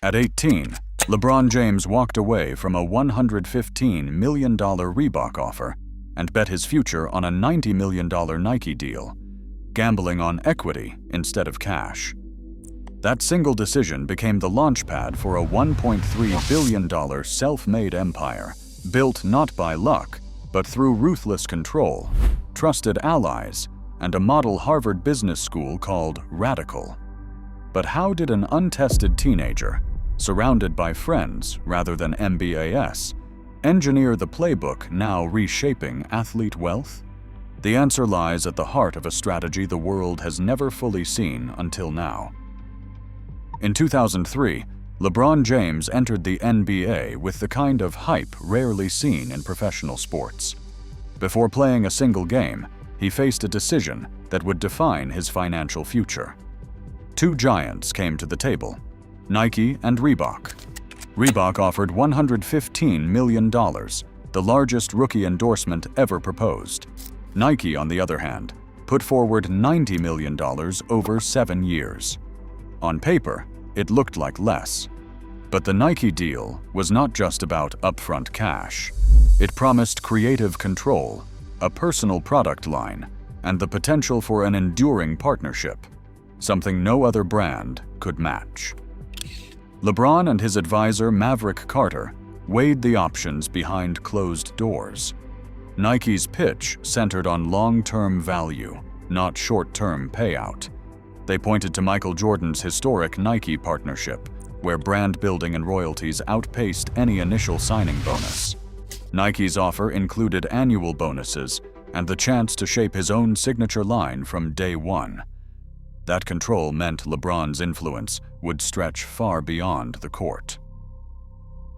At 18, LeBron James walked away from a $115 million Reebok offer and bet his future on a $90 million Nike deal, gambling on equity instead of cash. That single decision became the launchpad for a $1.3 billion self-made empire, built not by luck, but through ruthless control, trusted allies, and a model Harvard Business School called Radical. But how did an untested teenager, surrounded by friends rather than MBAs, engineer the playbook now reshaping athlete wealth? The answer lies at the heart of a strategy the world has never fully seen until now. In 2003, LeBron James entered the NBA with the kind of hype rarely seen in professional sports. Before playing a single game, he faced a decision that would define his financial future. Two giants came to the table: Nike and Reebok. Reebok offered $115 million, the largest rookie endorsement ever proposed. Nike, on the other hand, put forward $90 million over 7 years. On paper, it looked like less. But the Nike deal was not just about upfront cash. It promised creative control, a personal product line, and the potential for an enduring partnership, something no other brand could match. LeBron and his advisor Maverick Carter weighed the options behind closed doors. Nike's pitch centered on long-term value, not short-term payout. They pointed to Michael Jordan's historic Nike partnership, where brand building and royalties outpaced any initial signing bonus. Nike's offer included annual bonuses and the chance to shape his own signature line from day one. That control meant LeBron's influence would stretch far beyond the court.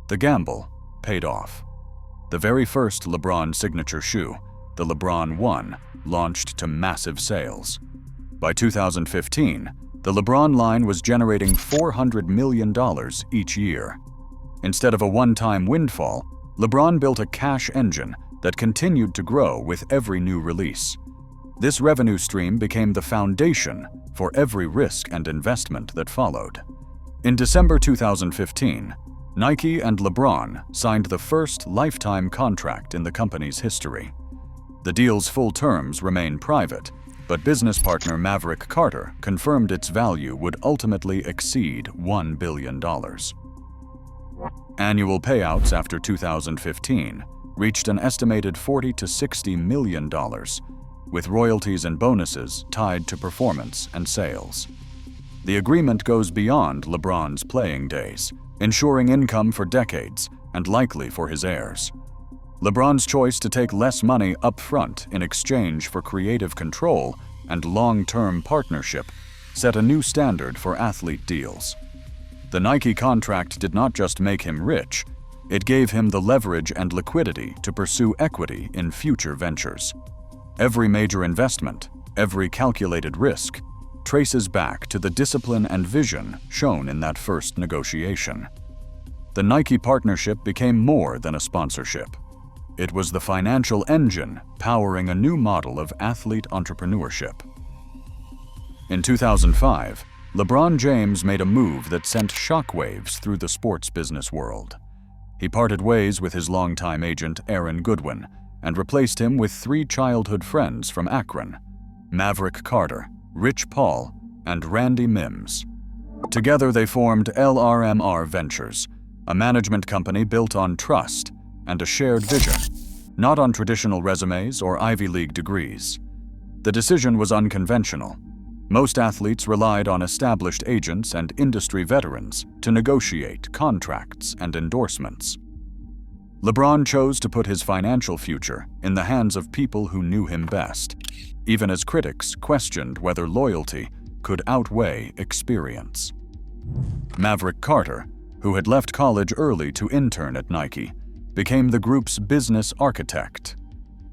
The gamble paid off. The very first LeBron signature shoe, the LeBron 1, launched to massive sales. By 2015, the LeBron line was generating $400 million each year. Instead of a one-time windfall, LeBron built a cash engine that continued to grow with every new release. This revenue stream became the foundation for every risk and investment that followed. In December 2015, Nike and LeBron signed the first lifetime contract in the company's history. The deal's full terms remain private, but business partner Maverick Carter confirmed its value would ultimately exceed $1 billion. Annual payouts after 2015 reached an estimated $40 to $60 million, with royalties and bonuses tied to performance and sales. The agreement goes beyond LeBron's playing days, ensuring income for decades and likely for his heirs. LeBron's choice to take less money up front in exchange for creative control and long-term partnership set a new standard for athlete deals. The Nike contract did not just make him rich, it gave him the leverage and liquidity to pursue equity in future ventures. Every major investment, every calculated risk, traces back to the discipline and vision shown in that first negotiation. The Nike partnership became more than a sponsorship. It was the financial engine powering a new model of athlete entrepreneurship. In 2005, LeBron James made a move that sent shockwaves through the sports business world. He parted ways with his longtime agent Aaron Goodwin and replaced him with 3 childhood friends from Akron: Maverick Carter, Rich Paul, and Randy Mims. Together they formed LRMR Ventures, a management company built on trust and a shared vision, not on traditional resumes or Ivy League degrees. The decision was unconventional. Most athletes relied on established agents and industry veterans to negotiate contracts and endorsements. LeBron chose to put his financial future in the hands of people who knew him best, even as critics questioned whether loyalty could outweigh experience. Maverick Carter, who had left college early to intern at Nike, became the group's business architect.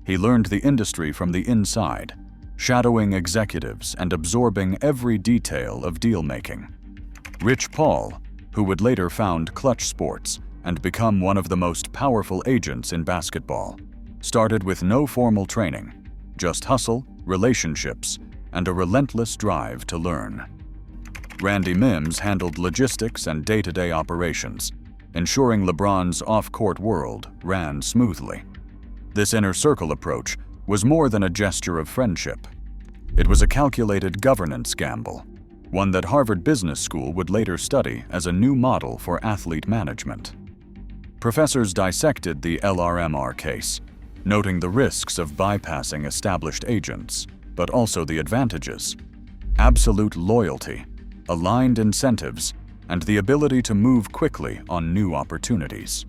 He learned the industry from the inside, shadowing executives and absorbing every detail of deal-making. Rich Paul, who would later found Clutch Sports and become one of the most powerful agents in basketball, started with no formal training, just hustle, relationships, and a relentless drive to learn. Randy Mims handled logistics and day-to-day operations, ensuring LeBron's off-court world ran smoothly. This inner circle approach was more than a gesture of friendship. It was a calculated governance gamble, one that Harvard Business School would later study as a new model for athlete management. Professors dissected the LRMR case, noting the risks of bypassing established agents, but also the advantages: absolute loyalty, aligned incentives, and the ability to move quickly on new opportunities.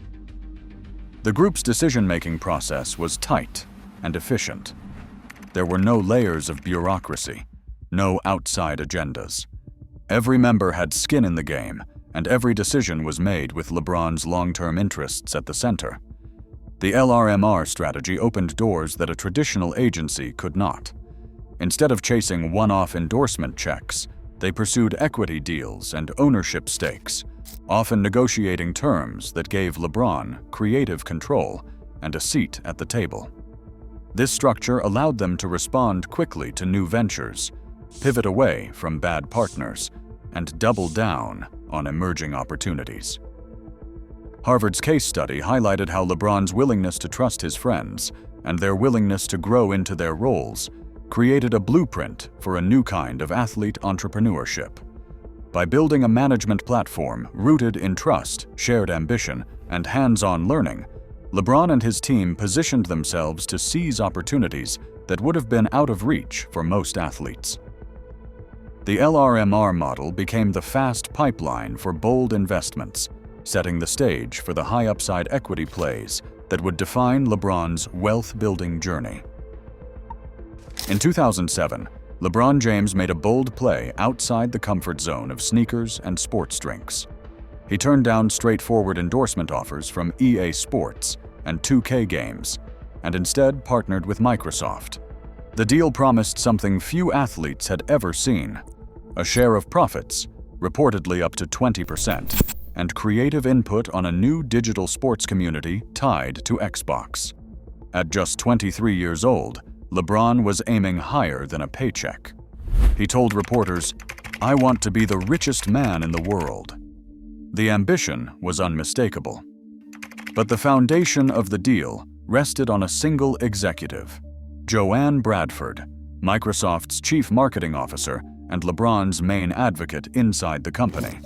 The group's decision-making process was tight and efficient. There were no layers of bureaucracy, no outside agendas. Every member had skin in the game, and every decision was made with LeBron's long-term interests at the center. The LRMR strategy opened doors that a traditional agency could not. Instead of chasing one-off endorsement checks, they pursued equity deals and ownership stakes, often negotiating terms that gave LeBron creative control and a seat at the table. This structure allowed them to respond quickly to new ventures, pivot away from bad partners, and double down on emerging opportunities. Harvard's case study highlighted how LeBron's willingness to trust his friends and their willingness to grow into their roles created a blueprint for a new kind of athlete entrepreneurship. By building a management platform rooted in trust, shared ambition, and hands-on learning, LeBron and his team positioned themselves to seize opportunities that would have been out of reach for most athletes. The LRMR model became the fast pipeline for bold investments, setting the stage for the high-upside equity plays that would define LeBron's wealth-building journey. In 2007, LeBron James made a bold play outside the comfort zone of sneakers and sports drinks. He turned down straightforward endorsement offers from EA Sports and 2K Games, and instead partnered with Microsoft. The deal promised something few athletes had ever seen: a share of profits, reportedly up to 20%, and creative input on a new digital sports community tied to Xbox. At just 23 years old, LeBron was aiming higher than a paycheck. He told reporters, "I want to be the richest man in the world." The ambition was unmistakable. But the foundation of the deal rested on a single executive, Joanne Bradford, Microsoft's chief marketing officer and LeBron's main advocate inside the company.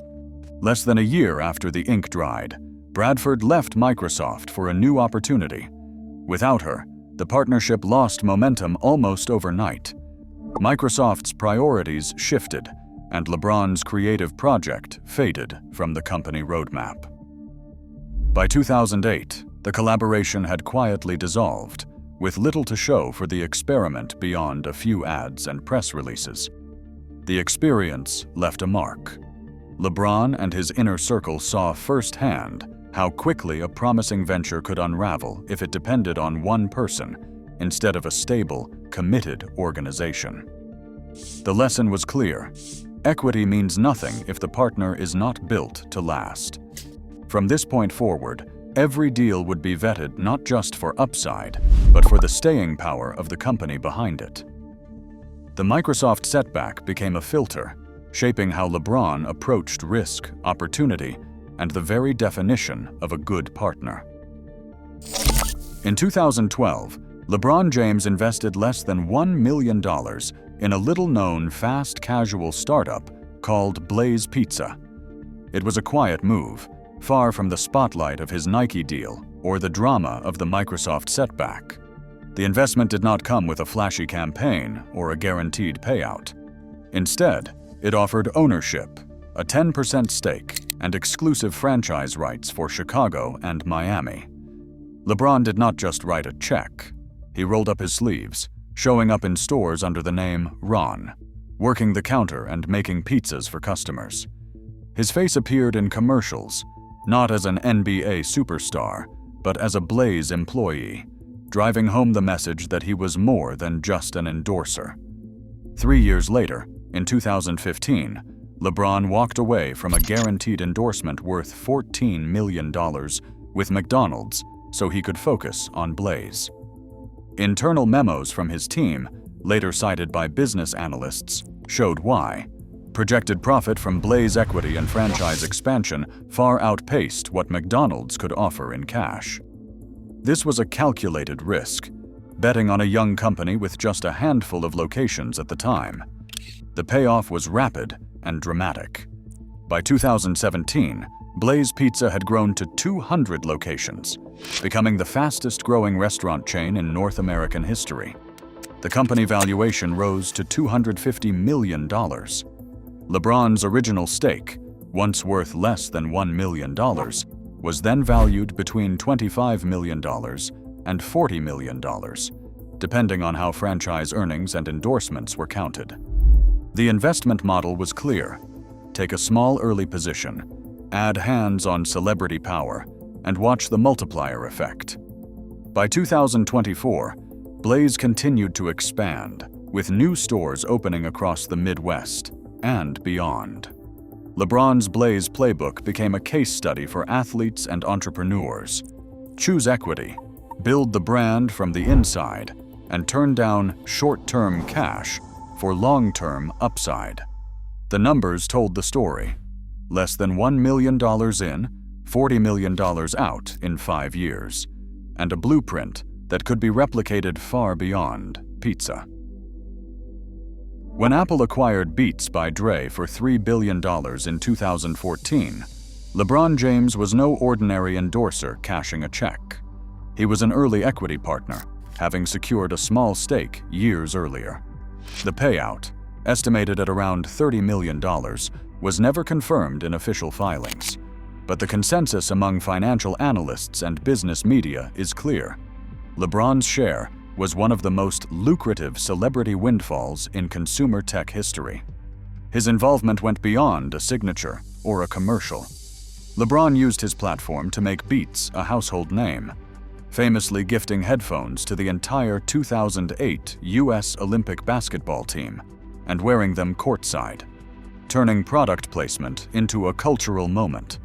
Less than a year after the ink dried, Bradford left Microsoft for a new opportunity. Without her, the partnership lost momentum almost overnight. Microsoft's priorities shifted, and LeBron's creative project faded from the company roadmap. By 2008, the collaboration had quietly dissolved, with little to show for the experiment beyond a few ads and press releases. The experience left a mark. LeBron and his inner circle saw firsthand how quickly a promising venture could unravel if it depended on one person instead of a stable, committed organization. The lesson was clear: equity means nothing if the partner is not built to last. From this point forward, every deal would be vetted not just for upside, but for the staying power of the company behind it. The Microsoft setback became a filter, shaping how LeBron approached risk, opportunity, and the very definition of a good partner. In 2012, LeBron James invested less than $1 million in a little-known fast casual startup called Blaze Pizza. It was a quiet move, far from the spotlight of his Nike deal or the drama of the Microsoft setback. The investment did not come with a flashy campaign or a guaranteed payout. Instead, it offered ownership, a 10% stake, and exclusive franchise rights for Chicago and Miami. LeBron did not just write a check. He rolled up his sleeves, showing up in stores under the name Ron, working the counter and making pizzas for customers. His face appeared in commercials, not as an NBA superstar, but as a Blaze employee, driving home the message that he was more than just an endorser. 3 years later, in 2015, LeBron walked away from a guaranteed endorsement worth $14 million with McDonald's so he could focus on Blaze. Internal memos from his team, later cited by business analysts, showed why. Projected profit from Blaze equity and franchise expansion far outpaced what McDonald's could offer in cash. This was a calculated risk, betting on a young company with just a handful of locations at the time. The payoff was rapid and dramatic. By 2017, Blaze Pizza had grown to 200 locations, becoming the fastest-growing restaurant chain in North American history. The company valuation rose to $250 million. LeBron's original stake, once worth less than $1 million, was then valued between $25 million and $40 million, depending on how franchise earnings and endorsements were counted. The investment model was clear. Take a small early position, add hands on celebrity power, and watch the multiplier effect. By 2024, Blaze continued to expand, with new stores opening across the Midwest and beyond. LeBron's Blaze playbook became a case study for athletes and entrepreneurs. Choose equity, build the brand from the inside, and turn down short-term cash for long-term upside. The numbers told the story. Less than $1 million in, $40 million out in 5 years, and a blueprint that could be replicated far beyond pizza. When Apple acquired Beats by Dre for $3 billion in 2014, LeBron James was no ordinary endorser cashing a check. He was an early equity partner, having secured a small stake years earlier. The payout, estimated at around $30 million, was never confirmed in official filings. But the consensus among financial analysts and business media is clear. LeBron's share was one of the most lucrative celebrity windfalls in consumer tech history. His involvement went beyond a signature or a commercial. LeBron used his platform to make Beats a household name, famously gifting headphones to the entire 2008 U.S. Olympic basketball team and wearing them courtside, turning product placement into a cultural moment.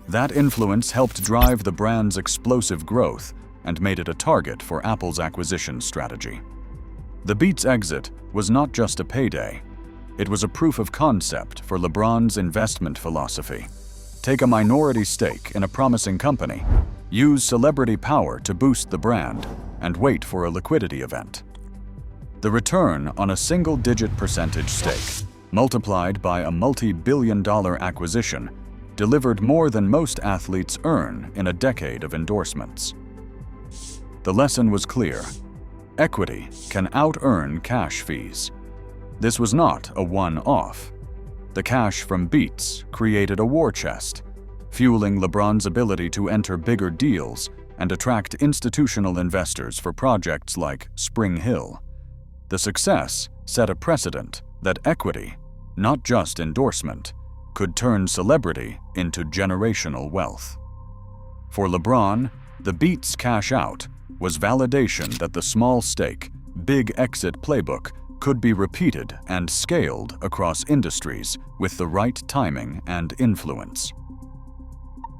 That influence helped drive the brand's explosive growth and made it a target for Apple's acquisition strategy. The Beats exit was not just a payday. It was a proof of concept for LeBron's investment philosophy. Take a minority stake in a promising company, use celebrity power to boost the brand, and wait for a liquidity event. The return on a single-digit percentage stake, multiplied by a multi-billion-dollar acquisition, delivered more than most athletes earn in a decade of endorsements. The lesson was clear. Equity can out-earn cash fees. This was not a one-off. The cash from Beats created a war chest, fueling LeBron's ability to enter bigger deals and attract institutional investors for projects like SpringHill. The success set a precedent that equity, not just endorsement, could turn celebrity into generational wealth. For LeBron, the Beats cash out was validation that the small stake, big exit playbook could be repeated and scaled across industries with the right timing and influence.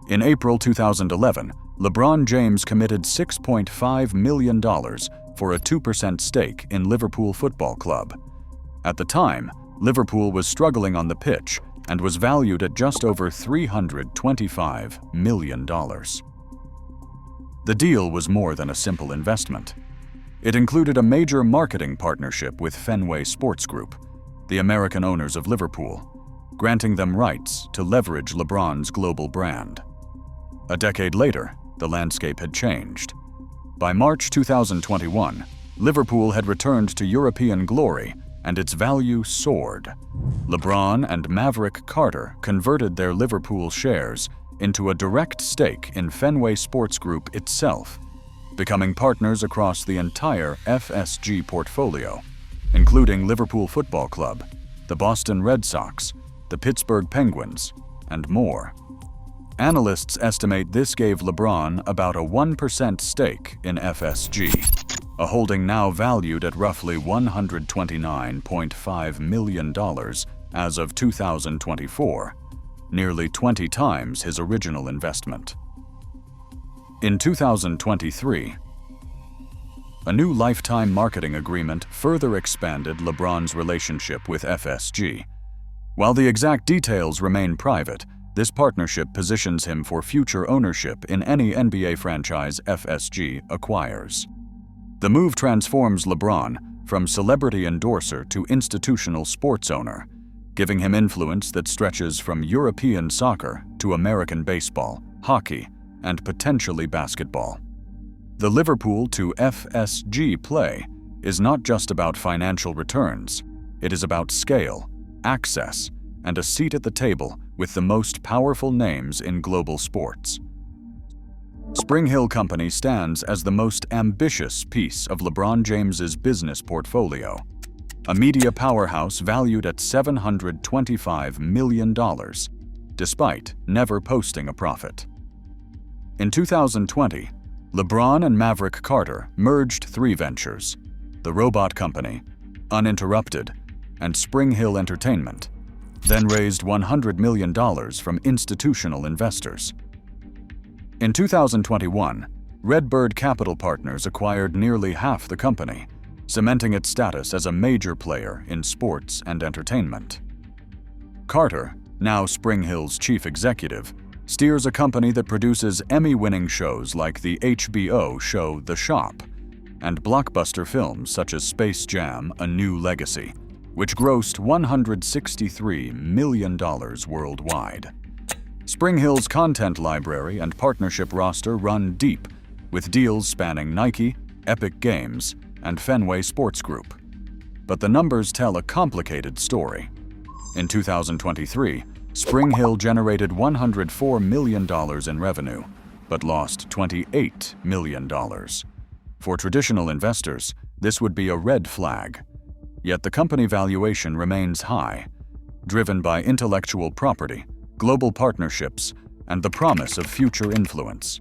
In April 2011, LeBron James committed $6.5 million for a 2% stake in Liverpool Football Club. At the time, Liverpool was struggling on the pitch and was valued at just over $325 million. The deal was more than a simple investment. It included a major marketing partnership with Fenway Sports Group, the American owners of Liverpool, granting them rights to leverage LeBron's global brand. A decade later, the landscape had changed. By March 2021, Liverpool had returned to European glory and its value soared. LeBron and Maverick Carter converted their Liverpool shares into a direct stake in Fenway Sports Group itself, becoming partners across the entire FSG portfolio, including Liverpool Football Club, the Boston Red Sox, the Pittsburgh Penguins, and more. Analysts estimate this gave LeBron about a 1% stake in FSG, a holding now valued at roughly $129.5 million as of 2024, nearly 20 times his original investment. In 2023, a new lifetime marketing agreement further expanded LeBron's relationship with FSG. While the exact details remain private, this partnership positions him for future ownership in any NBA franchise FSG acquires. The move transforms LeBron from celebrity endorser to institutional sports owner, giving him influence that stretches from European soccer to American baseball, hockey, and potentially basketball. The Liverpool to FSG play is not just about financial returns. It is about scale, access, and a seat at the table with the most powerful names in global sports. SpringHill Company stands as the most ambitious piece of LeBron James's business portfolio, a media powerhouse valued at $725 million, despite never posting a profit. In 2020, LeBron and Maverick Carter merged three ventures: the Robot Company, Uninterrupted, and SpringHill Entertainment, then raised $100 million from institutional investors. In 2021, Redbird Capital Partners acquired nearly half the company, cementing its status as a major player in sports and entertainment. Carter, now SpringHill's chief executive, steers a company that produces Emmy-winning shows like the HBO show The Shop and blockbuster films such as Space Jam: A New Legacy, which grossed $163 million worldwide. SpringHill's content library and partnership roster run deep, with deals spanning Nike, Epic Games, and Fenway Sports Group. But the numbers tell a complicated story. In 2023, SpringHill generated $104 million in revenue, but lost $28 million. For traditional investors, this would be a red flag. Yet the company valuation remains high, driven by intellectual property, global partnerships, and the promise of future influence.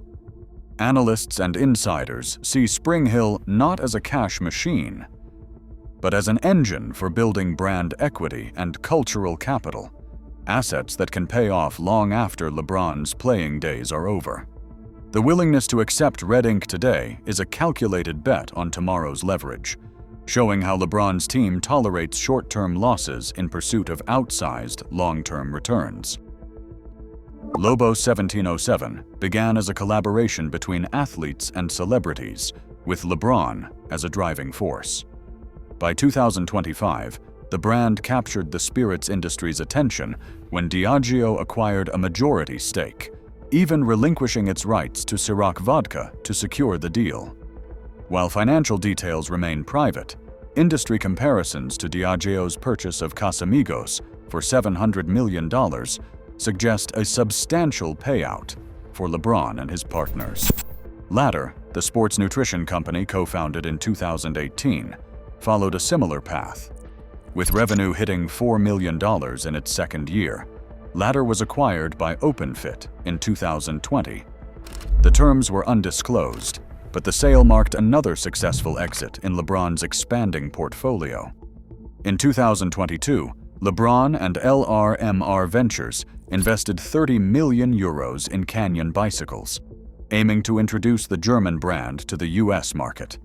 Analysts and insiders see SpringHill not as a cash machine, but as an engine for building brand equity and cultural capital, assets that can pay off long after LeBron's playing days are over. The willingness to accept red ink today is a calculated bet on tomorrow's leverage, showing how LeBron's team tolerates short-term losses in pursuit of outsized long-term returns. Lobos 1707 began as a collaboration between athletes and celebrities, with LeBron as a driving force. By 2025, the brand captured the spirits industry's attention when Diageo acquired a majority stake, even relinquishing its rights to Ciroc vodka to secure the deal. While financial details remain private, industry comparisons to Diageo's purchase of Casamigos for $700 million suggest a substantial payout for LeBron and his partners. Ladder, the sports nutrition company co-founded in 2018, followed a similar path. With revenue hitting $4 million in its second year, Ladder was acquired by OpenFit in 2020. The terms were undisclosed, but the sale marked another successful exit in LeBron's expanding portfolio. In 2022, LeBron and LRMR Ventures invested 30 million euros in Canyon bicycles, aiming to introduce the German brand to the US market.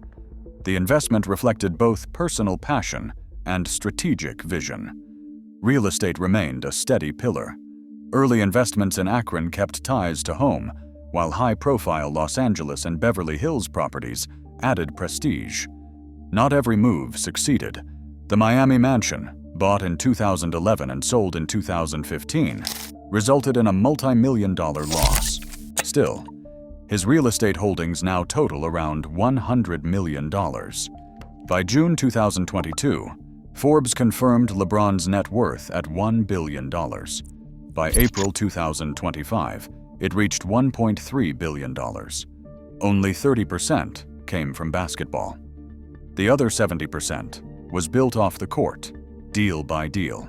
The investment reflected both personal passion and strategic vision. Real estate remained a steady pillar. Early investments in Akron kept ties to home, while high-profile Los Angeles and Beverly Hills properties added prestige. Not every move succeeded. The Miami mansion, bought in 2011 and sold in 2015, resulted in a multi-million-dollar loss. Still, his real estate holdings now total around $100 million. By June 2022, Forbes confirmed LeBron's net worth at $1 billion. By April 2025, it reached $1.3 billion. Only 30% came from basketball. The other 70% was built off the court, deal by deal.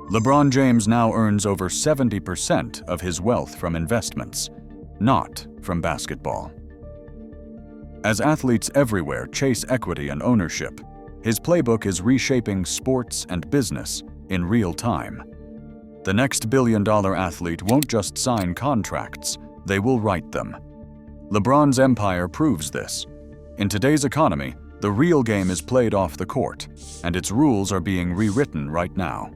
LeBron James now earns over 70% of his wealth from investments, not from basketball. As athletes everywhere chase equity and ownership, his playbook is reshaping sports and business in real time. The next billion-dollar athlete won't just sign contracts, they will write them. LeBron's empire proves this. In today's economy, the real game is played off the court, and its rules are being rewritten right now.